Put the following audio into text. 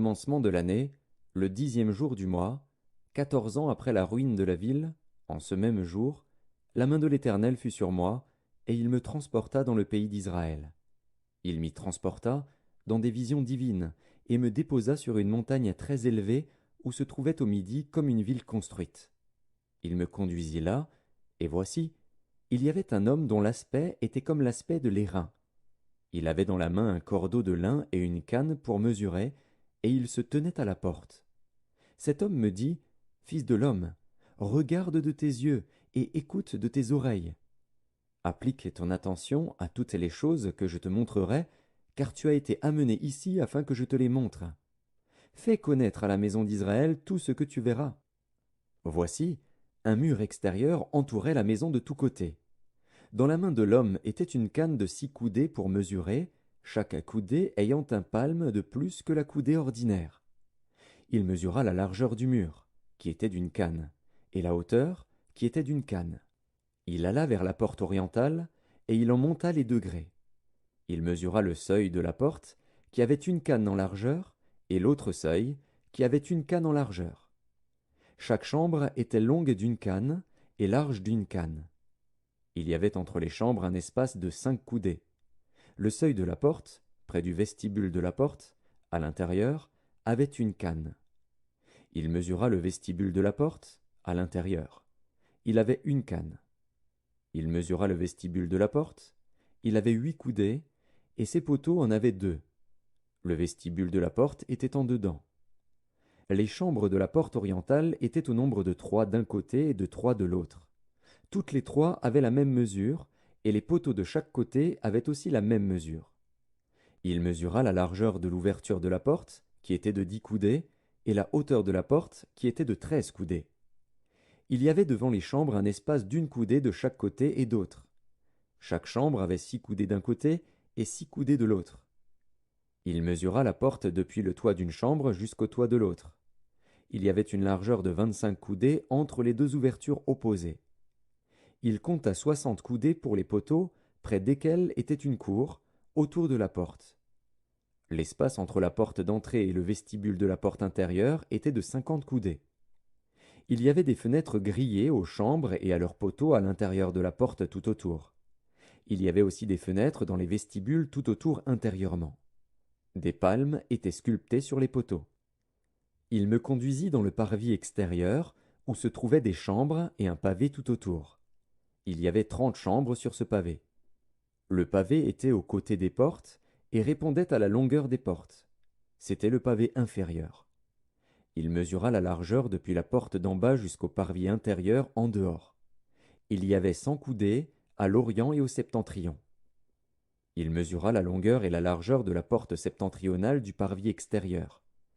commencement de l'année, le 10e jour du mois, 14 ans après la ruine de la ville, en ce même jour, la main de l'Éternel fut sur moi, et il me transporta dans le pays d'Israël. Il m'y transporta dans des visions divines, et me déposa sur une montagne très élevée, où se trouvait au midi comme une ville construite. Il me conduisit là, et voici, il y avait un homme dont l'aspect était comme l'aspect de l'airain. Il avait dans la main un cordeau de lin et une canne pour mesurer, et il se tenait à la porte. Cet homme me dit, Fils de l'homme, regarde de tes yeux et écoute de tes oreilles. Applique ton attention à toutes les choses que je te montrerai, car tu as été amené ici afin que je te les montre. Fais connaître à la maison d'Israël tout ce que tu verras. Voici, un mur extérieur entourait la maison de tous côtés. Dans la main de l'homme était une canne de 6 coudées pour mesurer, chaque coudée ayant un palme de plus que la coudée ordinaire. Il mesura la largeur du mur, qui était d'une canne, et la hauteur, qui était d'une canne. Il alla vers la porte orientale, et il en monta les degrés. Il mesura le seuil de la porte, qui avait une canne en largeur, et l'autre seuil, qui avait une canne en largeur. Chaque chambre était longue d'une canne, et large d'une canne. Il y avait entre les chambres un espace de 5 coudées. Le seuil de la porte, près du vestibule de la porte, à l'intérieur, avait une canne. Il mesura le vestibule de la porte, à l'intérieur. Il avait une canne. Il mesura le vestibule de la porte. Il avait 8 coudées, et ses poteaux en avaient 2. Le vestibule de la porte était en dedans. Les chambres de la porte orientale étaient au nombre de 3 d'un côté et de 3 de l'autre. Toutes les 3 avaient la même mesure, et les poteaux de chaque côté avaient aussi la même mesure. Il mesura la largeur de l'ouverture de la porte, qui était de 10 coudées, et la hauteur de la porte, qui était de 13 coudées. Il y avait devant les chambres un espace d'une coudée de chaque côté et d'autre. Chaque chambre avait 6 coudées d'un côté et 6 coudées de l'autre. Il mesura la porte depuis le toit d'une chambre jusqu'au toit de l'autre. Il y avait une largeur de 25 coudées entre les 2 ouvertures opposées. Il compta 60 coudées pour les poteaux, près desquels était une cour, autour de la porte. L'espace entre la porte d'entrée et le vestibule de la porte intérieure était de 50 coudées. Il y avait des fenêtres grillées aux chambres et à leurs poteaux à l'intérieur de la porte tout autour. Il y avait aussi des fenêtres dans les vestibules tout autour intérieurement. Des palmes étaient sculptées sur les poteaux. Il me conduisit dans le parvis extérieur, où se trouvaient des chambres et un pavé tout autour. Il y avait 30 chambres sur ce pavé. Le pavé était aux côtés des portes et répondait à la longueur des portes. C'était le pavé inférieur. Il mesura la largeur depuis la porte d'en bas jusqu'au parvis intérieur en dehors. Il y avait 100 coudées à l'orient et au septentrion. Il mesura la longueur et la largeur de la porte septentrionale du parvis extérieur.